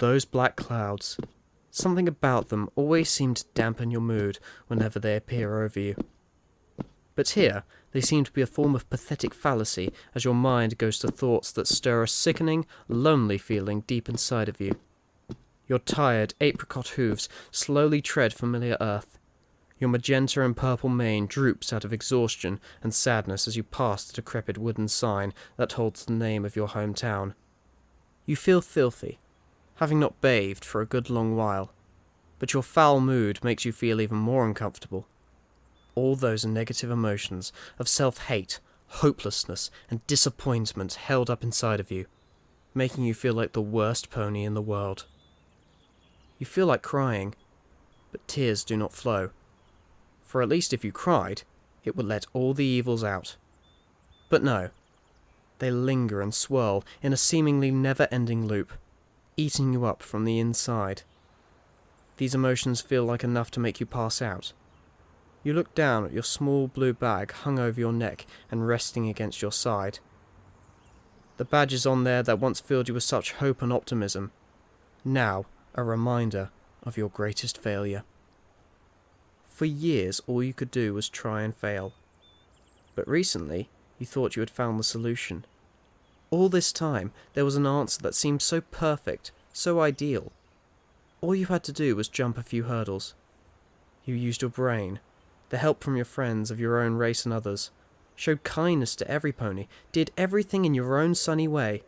those black clouds. Something about them always seemed to dampen your mood whenever they appear over you. But here, they seem to be a form of pathetic fallacy as your mind goes to thoughts that stir a sickening, lonely feeling deep inside of you. Your tired, apricot hooves slowly tread familiar earth. Your magenta and purple mane droops out of exhaustion and sadness as you pass the decrepit wooden sign that holds the name of your hometown. You feel filthy, having not bathed for a good long while, but your foul mood makes you feel even more uncomfortable. All those negative emotions of self-hate, hopelessness, and disappointment held up inside of you, making you feel like the worst pony in the world. You feel like crying, but tears do not flow. For at least if you cried, it would let all the evils out. But no, they linger and swirl in a seemingly never-ending loop, eating you up from the inside. These emotions feel like enough to make you pass out. You look down at your small blue bag hung over your neck and resting against your side. The badges on there that once filled you with such hope and optimism, now a reminder of your greatest failure. For years, all you could do was try and fail. But recently, you thought you had found the solution. All this time, there was an answer that seemed so perfect, so ideal. All you had to do was jump a few hurdles. You used your brain, the help from your friends of your own race and others, showed kindness to every pony, did everything in your own sunny way,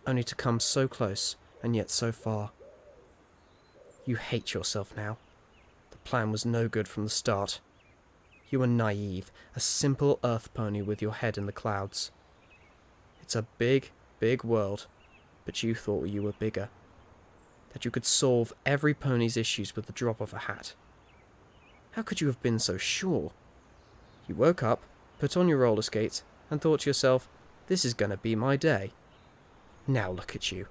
only to come so close and yet so far. You hate yourself now. The plan was no good from the start. You were naive, a simple earth pony with your head in the clouds. It's a big, big world, but you thought you were bigger. That you could solve every pony's issues with the drop of a hat. How could you have been so sure? You woke up, put on your roller skates, and thought to yourself, this is gonna be my day. Now look at you.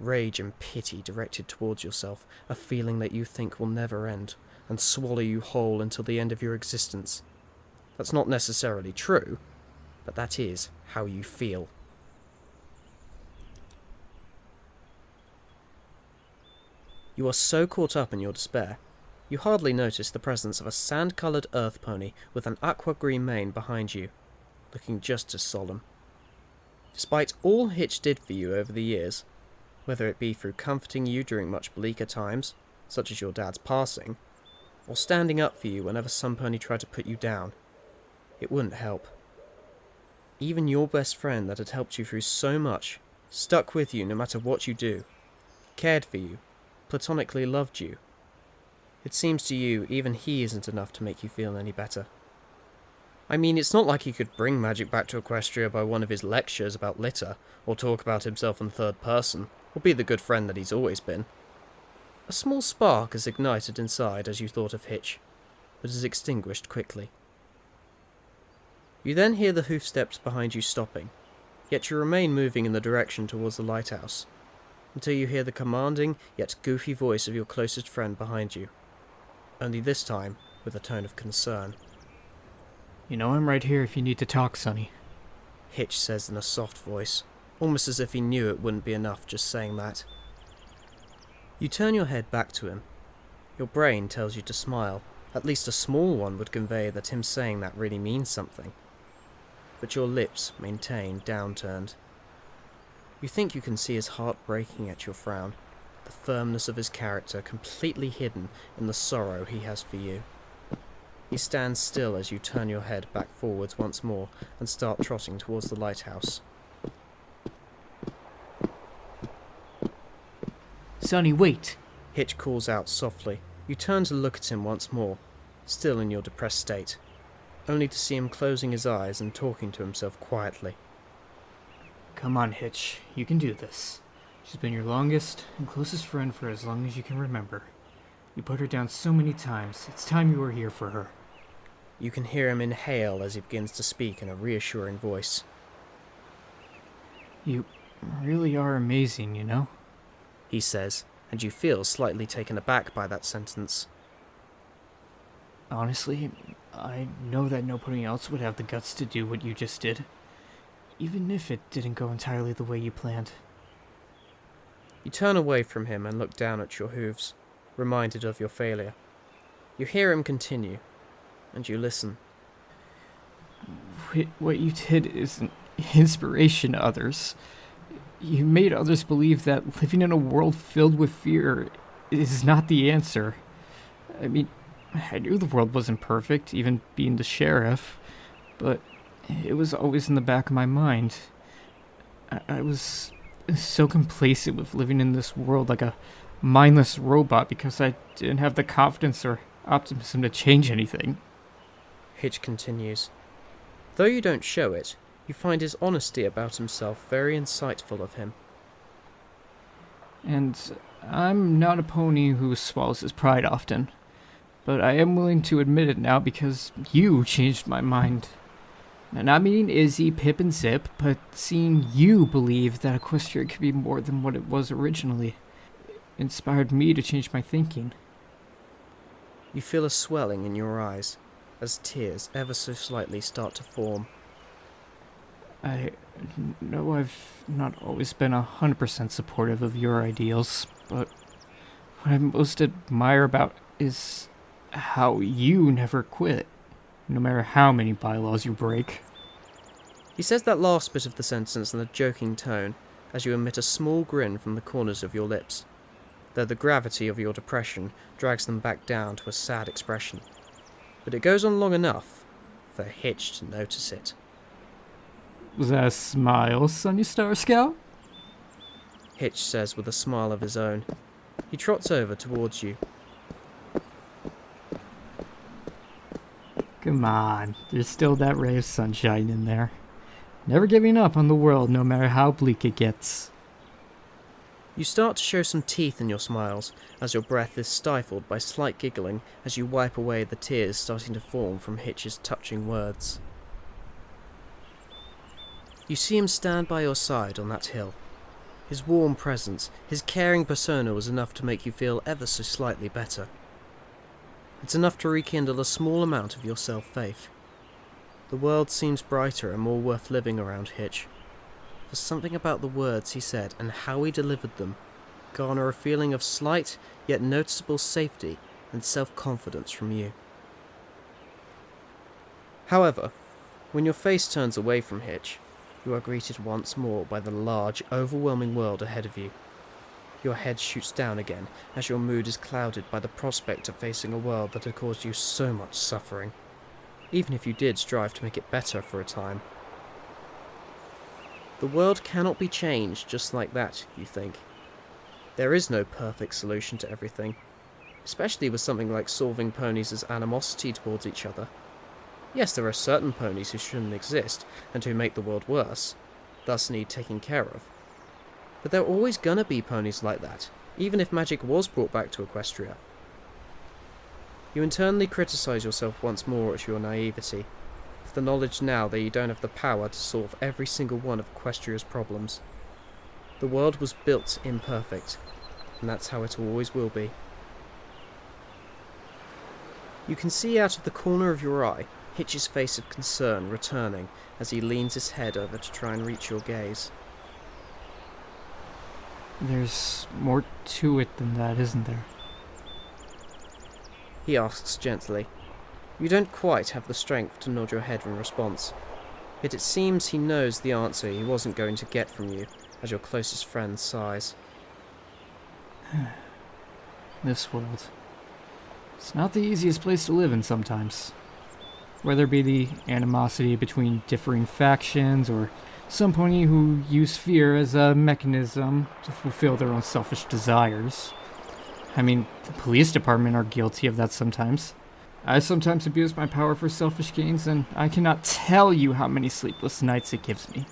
Rage and pity directed towards yourself, a feeling that you think will never end, and swallow you whole until the end of your existence. That's not necessarily true, but that is how you feel. You are so caught up in your despair, you hardly notice the presence of a sand-coloured earth pony with an aqua-green mane behind you, looking just as solemn. Despite all Hitch did for you over the years, whether it be through comforting you during much bleaker times, such as your dad's passing, or standing up for you whenever some pony tried to put you down, it wouldn't help. Even your best friend that had helped you through so much, stuck with you no matter what you do, cared for you, platonically loved you. It seems to you even he isn't enough to make you feel any better. I mean, it's not like he could bring magic back to Equestria by one of his lectures about litter, or talk about himself in third person, or be the good friend that he's always been. A small spark is ignited inside as you thought of Hitch, but is extinguished quickly. You then hear the hoofsteps behind you stopping, yet you remain moving in the direction towards the lighthouse, until you hear the commanding yet goofy voice of your closest friend behind you, only this time with a tone of concern. You know I'm right here if you need to talk, Sunny. Hitch says in a soft voice, almost as if he knew it wouldn't be enough just saying that. You turn your head back to him. Your brain tells you to smile. At least a small one would convey that him saying that really means something. But your lips maintain downturned. You think you can see his heart breaking at your frown, the firmness of his character completely hidden in the sorrow he has for you. He stands still as you turn your head back forwards once more and start trotting towards the lighthouse. Sunny, wait! Hitch calls out softly. You turn to look at him once more, still in your depressed state, only to see him closing his eyes and talking to himself quietly. Come on, Hitch. You can do this. She's been your longest and closest friend for as long as you can remember. You put her down so many times. It's time you were here for her. You can hear him inhale as he begins to speak in a reassuring voice. You really are amazing, you know? He says, and you feel slightly taken aback by that sentence. Honestly, I know that nobody else would have the guts to do what you just did, even if it didn't go entirely the way you planned. You turn away from him and look down at your hooves, reminded of your failure. You hear him continue, and you listen. What you did is an inspiration to others. You made others believe that living in a world filled with fear is not the answer. I mean, I knew the world wasn't perfect, even being the sheriff, but it was always in the back of my mind. I was so complacent with living in this world like a mindless robot because I didn't have the confidence or optimism to change anything. Hitch continues. Though you don't show it, you find his honesty about himself very insightful of him. And I'm not a pony who swallows his pride often, but I am willing to admit it now because you changed my mind. And not meaning Izzy, Pip, and Zip, but seeing you believe that Equestria could be more than what it was originally inspired me to change my thinking. You feel a swelling in your eyes as tears ever so slightly start to form. I know I've not always been 100% supportive of your ideals, but what I most admire about is how you never quit, no matter how many bylaws you break. He says that last bit of the sentence in a joking tone as you emit a small grin from the corners of your lips, though the gravity of your depression drags them back down to a sad expression. But it goes on long enough for Hitch to notice it. Was that a smile, Sunny Starscout? Hitch says with a smile of his own. He trots over towards you. Come on, there's still that ray of sunshine in there. Never giving up on the world, no matter how bleak it gets. You start to show some teeth in your smiles as your breath is stifled by slight giggling as you wipe away the tears starting to form from Hitch's touching words. You see him stand by your side on that hill. His warm presence, his caring persona was enough to make you feel ever so slightly better. It's enough to rekindle a small amount of your self-faith. The world seems brighter and more worth living around Hitch. For something about the words he said and how he delivered them garner a feeling of slight yet noticeable safety and self-confidence from you. However, when your face turns away from Hitch, you are greeted once more by the large, overwhelming world ahead of you. Your head shoots down again as your mood is clouded by the prospect of facing a world that had caused you so much suffering, even if you did strive to make it better for a time. The world cannot be changed just like that, you think. There is no perfect solution to everything, especially with something like solving ponies' animosity towards each other. Yes, there are certain ponies who shouldn't exist and who make the world worse, thus need taking care of. But there are always gonna be ponies like that, even if magic was brought back to Equestria. You internally criticise yourself once more at your naivety, with the knowledge now that you don't have the power to solve every single one of Equestria's problems. The world was built imperfect, and that's how it always will be. You can see out of the corner of your eye Hitch's face of concern returning as he leans his head over to try and reach your gaze. There's more to it than that, isn't there? He asks gently. You don't quite have the strength to nod your head in response, yet it seems he knows the answer he wasn't going to get from you as your closest friend sighs. This world. It's not the easiest place to live in sometimes. Whether it be the animosity between differing factions, or some pony who use fear as a mechanism to fulfill their own selfish desires. I mean, the police department are guilty of that sometimes. I sometimes abuse my power for selfish gains, and I cannot tell you how many sleepless nights it gives me.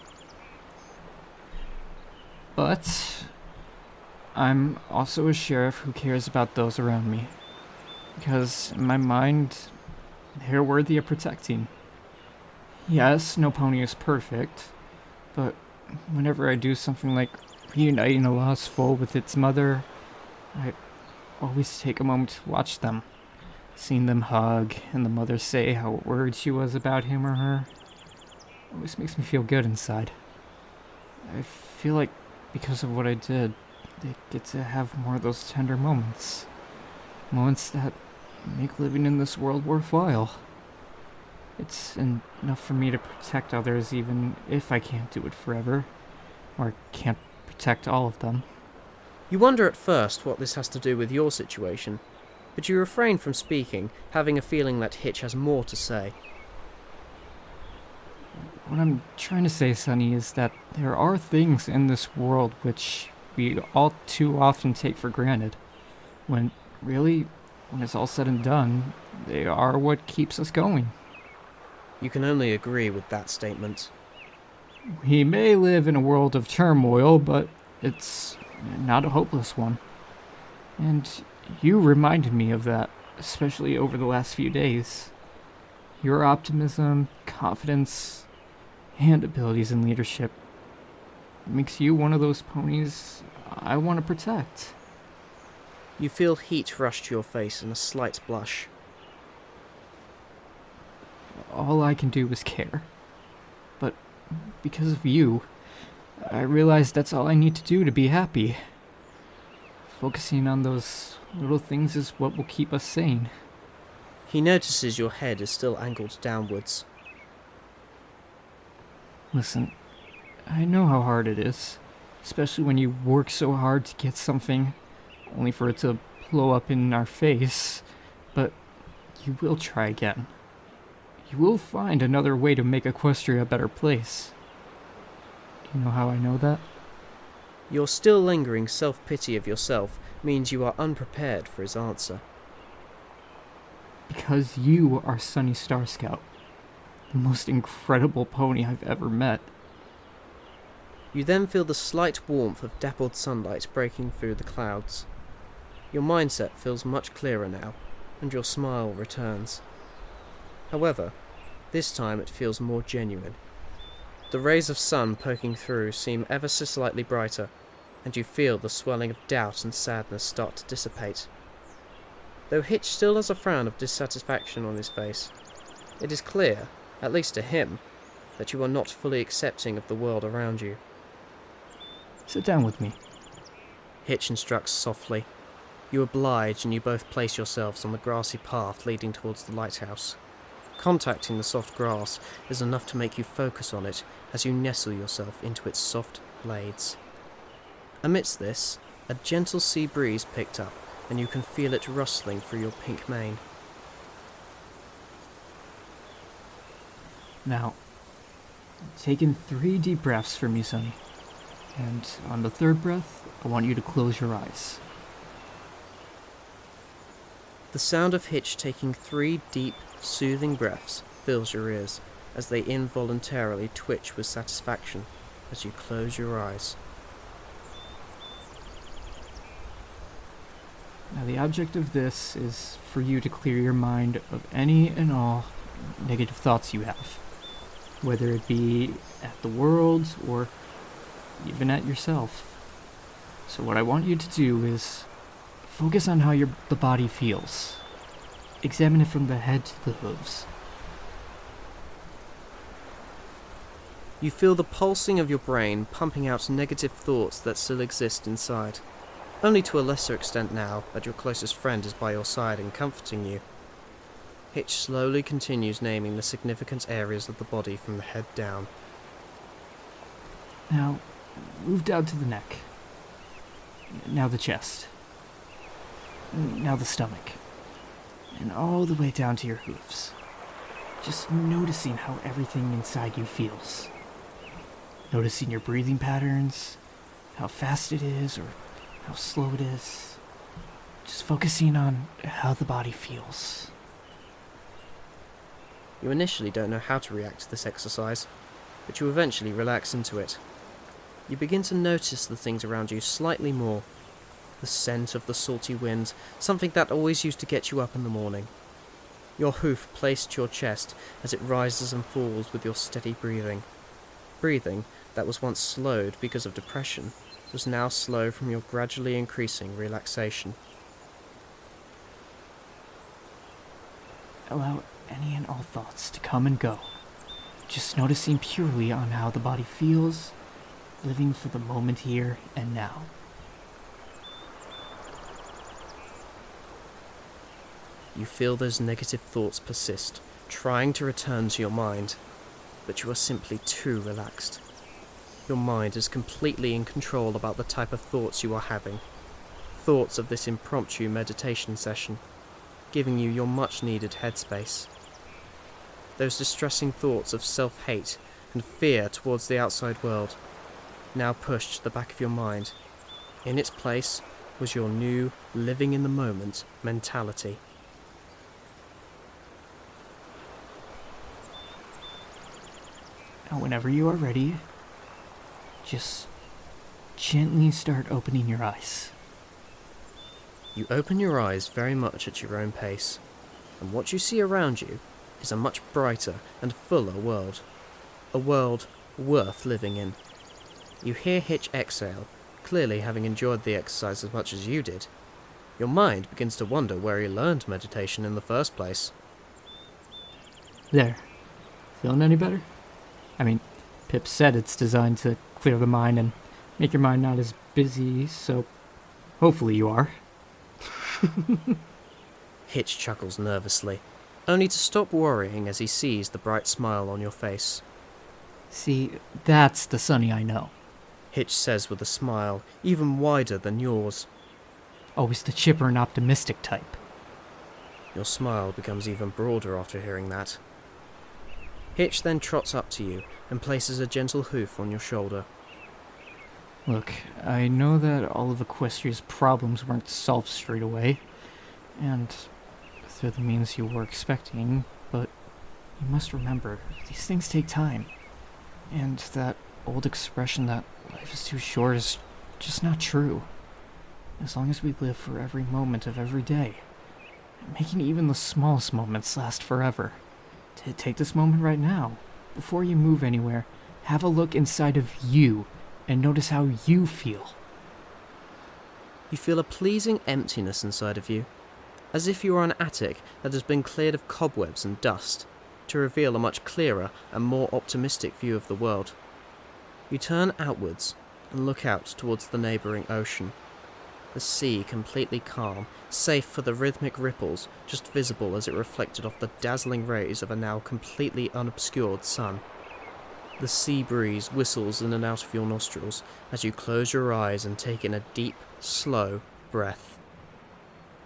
But I'm also a sheriff who cares about those around me. Because in my mind, they're worthy of protecting. Yes, no pony is perfect, but whenever I do something like reuniting a lost foal with its mother, I always take a moment to watch them. Seeing them hug, and the mother say how worried she was about him or her, always makes me feel good inside. I feel like because of what I did, they get to have more of those tender moments. Moments that make living in this world worthwhile. It's enough for me to protect others even if I can't do it forever, or can't protect all of them. You wonder at first what this has to do with your situation, but you refrain from speaking, having a feeling that Hitch has more to say. What I'm trying to say, Sunny, is that there are things in this world which we all too often take for granted, when really, when it's all said and done, they are what keeps us going. You can only agree with that statement. We may live in a world of turmoil, but it's not a hopeless one. And you reminded me of that, especially over the last few days. Your optimism, confidence, and abilities in leadership makes you one of those ponies I want to protect. You feel heat rush to your face and a slight blush. All I can do is care. But because of you, I realize that's all I need to do to be happy. Focusing on those little things is what will keep us sane. He notices your head is still angled downwards. Listen, I know how hard it is, especially when you work so hard to get something, only for it to blow up in our face, but you will try again. You will find another way to make Equestria a better place. Do you know how I know that? Your still lingering self-pity of yourself means you are unprepared for his answer. Because you are Sunny Starscout, the most incredible pony I've ever met. You then feel the slight warmth of dappled sunlight breaking through the clouds. Your mindset feels much clearer now, and your smile returns. However, this time it feels more genuine. The rays of sun poking through seem ever so slightly brighter, and you feel the swelling of doubt and sadness start to dissipate. Though Hitch still has a frown of dissatisfaction on his face, it is clear, at least to him, that you are not fully accepting of the world around you. Sit down with me. Hitch instructs softly. You oblige and you both place yourselves on the grassy path leading towards the lighthouse. Contacting the soft grass is enough to make you focus on it as you nestle yourself into its soft blades. Amidst this, a gentle sea breeze picked up, and you can feel it rustling through your pink mane. Now, take in 3 deep breaths for me, Sunny. And on the 3rd breath, I want you to close your eyes. The sound of Hitch taking 3 deep, soothing breaths fills your ears as they involuntarily twitch with satisfaction as you close your eyes. Now, the object of this is for you to clear your mind of any and all negative thoughts you have, whether it be at the world or even at yourself. So what I want you to do is focus on how the body feels. Examine it from the head to the hooves. You feel the pulsing of your brain pumping out negative thoughts that still exist inside, only to a lesser extent now that your closest friend is by your side and comforting you. Hitch slowly continues naming the significant areas of the body from the head down. Now, move down to the neck. Now the chest. Now the stomach. And all the way down to your hooves. Just noticing how everything inside you feels. Noticing your breathing patterns, how fast it is or how slow it is. Just focusing on how the body feels. You initially don't know how to react to this exercise, but you eventually relax into it. You begin to notice the things around you slightly more. The scent of the salty wind, something that always used to get you up in the morning. Your hoof placed to your chest as it rises and falls with your steady breathing. Breathing that was once slowed because of depression was now slow from your gradually increasing relaxation. Allow any and all thoughts to come and go. Just noticing purely on how the body feels, living for the moment here and now. You feel those negative thoughts persist, trying to return to your mind, but you are simply too relaxed. Your mind is completely in control about the type of thoughts you are having. Thoughts of this impromptu meditation session, giving you your much-needed headspace. Those distressing thoughts of self-hate and fear towards the outside world, now pushed to the back of your mind. In its place was your new, living in the moment mentality. Now, whenever you are ready, just gently start opening your eyes. You open your eyes very much at your own pace, and what you see around you is a much brighter and fuller world. A world worth living in. You hear Hitch exhale, clearly having enjoyed the exercise as much as you did. Your mind begins to wonder where he learned meditation in the first place. There. Feeling any better? I mean, Pip said it's designed to clear the mind and make your mind not as busy, so hopefully you are. Hitch chuckles nervously, only to stop worrying as he sees the bright smile on your face. See, that's the Sunny I know. Hitch says with a smile even wider than yours. Always the chipper and optimistic type. Your smile becomes even broader after hearing that. Hitch then trots up to you and places a gentle hoof on your shoulder. Look, I know that all of Equestria's problems weren't solved straight away, and through the means you were expecting, but you must remember, these things take time. And that old expression that life is too short is just not true. As long as we live for every moment of every day, making even the smallest moments last forever. Take this moment right now. Before you move anywhere, have a look inside of you and notice how you feel. You feel a pleasing emptiness inside of you, as if you are an attic that has been cleared of cobwebs and dust, to reveal a much clearer and more optimistic view of the world. You turn outwards and look out towards the neighbouring ocean. The sea completely calm, safe for the rhythmic ripples just visible as it reflected off the dazzling rays of a now completely unobscured sun. The sea breeze whistles in and out of your nostrils as you close your eyes and take in a deep, slow breath.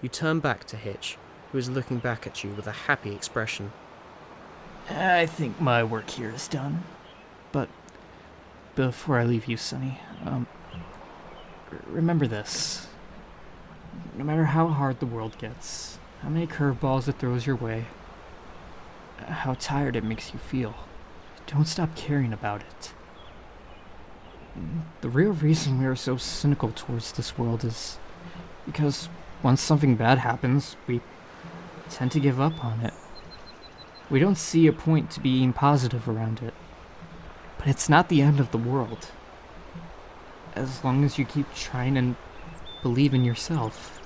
You turn back to Hitch, who is looking back at you with a happy expression. I think my work here is done. But before I leave you, Sunny, remember this. No matter how hard the world gets, how many curveballs it throws your way, how tired it makes you feel, don't stop caring about it. The real reason we are so cynical towards this world is because once something bad happens, we tend to give up on it. We don't see a point to being positive around it. But it's not the end of the world. As long as you keep trying and believe in yourself,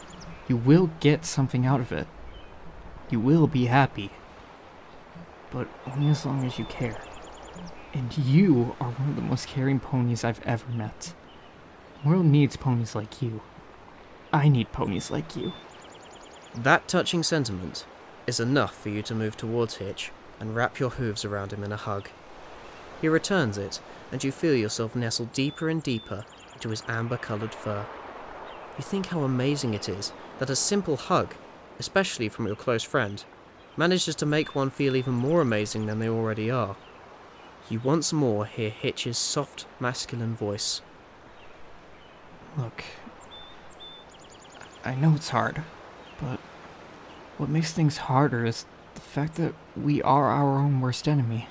you will get something out of it. You will be happy. But only as long as you care. And you are one of the most caring ponies I've ever met. The world needs ponies like you. I need ponies like you. That touching sentiment is enough for you to move towards Hitch and wrap your hooves around him in a hug. He returns it, and you feel yourself nestle deeper and deeper into his amber-coloured fur. You think how amazing it is that a simple hug, especially from your close friend, manages to make one feel even more amazing than they already are. You once more hear Hitch's soft, masculine voice. Look, I know it's hard, but what makes things harder is the fact that we are our own worst enemy.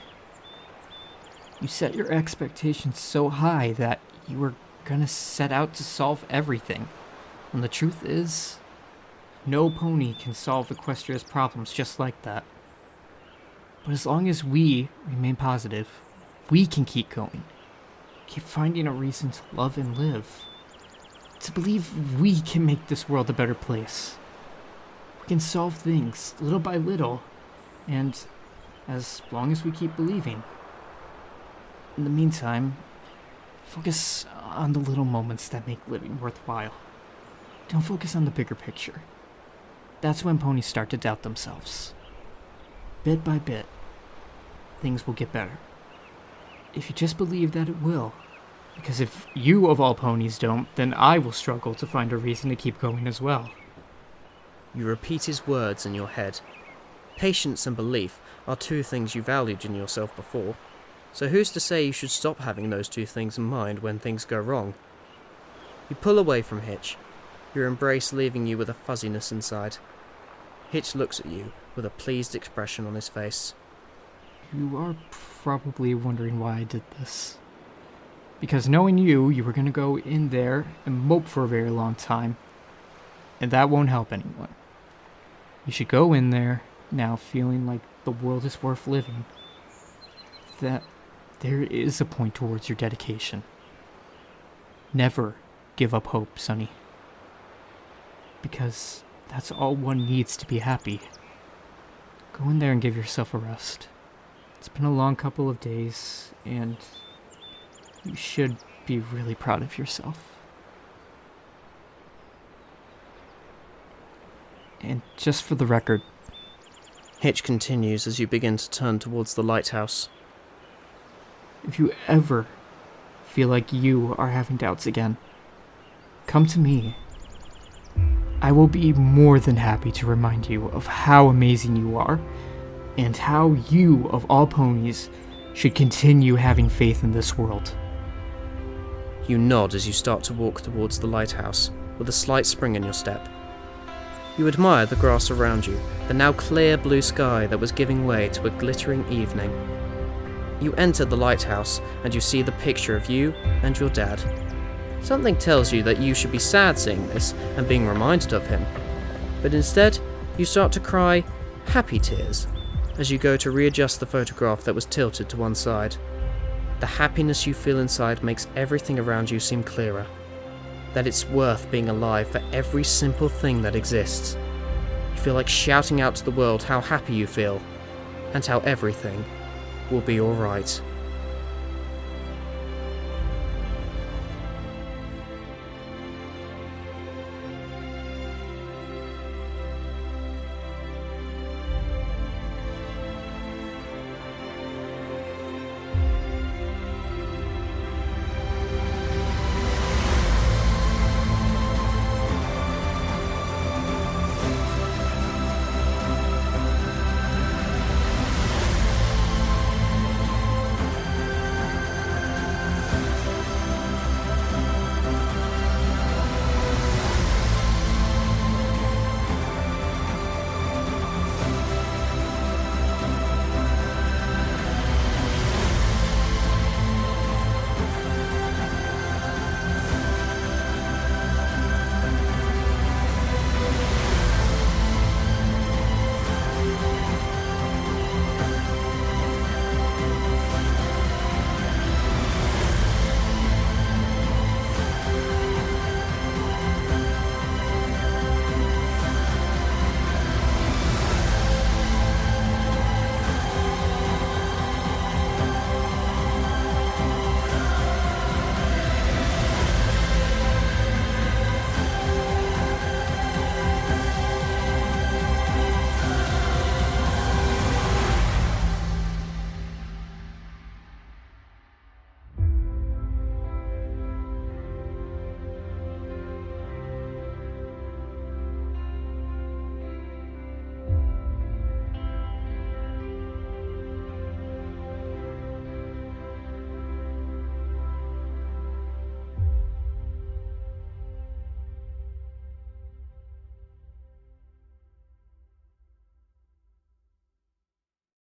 You set your expectations so high that you were gonna set out to solve everything, when the truth is, no pony can solve Equestria's problems just like that. But as long as we remain positive, we can keep going, keep finding a reason to love and live, to believe we can make this world a better place. We can solve things little by little, and as long as we keep believing. In the meantime, focus on the little moments that make living worthwhile. Don't focus on the bigger picture. that's when ponies start to doubt themselves. Bit by bit, things will get better. If you just believe that it will. Because if you, of all ponies, don't, then I will struggle to find a reason to keep going as well. You repeat his words in your head. Patience and belief are two things you valued in yourself before, so who's to say you should stop having those two things in mind when things go wrong? You pull away from Hitch, your embrace leaving you with a fuzziness inside. Hitch looks at you with a pleased expression on his face. You are probably wondering why I did this. Because knowing you were going to go in there and mope for a very long time, and that won't help anyone. You should go in there now feeling like the world is worth living. That there is a point towards your dedication. Never give up hope, Sunny. Because that's all one needs to be happy. Go in there and give yourself a rest. It's been a long couple of days, and you should be really proud of yourself. And just for the record, Hitch continues as you begin to turn towards the lighthouse. if you ever feel like you are having doubts again, come to me. I will be more than happy to remind you of how amazing you are, and how you, of all ponies, should continue having faith in this world. You nod as you start to walk towards the lighthouse, with a slight spring in your step. You admire the grass around you, the now clear blue sky that was giving way to a glittering evening. You enter the lighthouse, and you see the picture of you and your dad. Something tells you that you should be sad seeing this and being reminded of him, but instead, you start to cry happy tears as you go to readjust the photograph that was tilted to one side. The happiness you feel inside makes everything around you seem clearer. That it's worth being alive for every simple thing that exists. You feel like shouting out to the world how happy you feel, and how everything will be alright.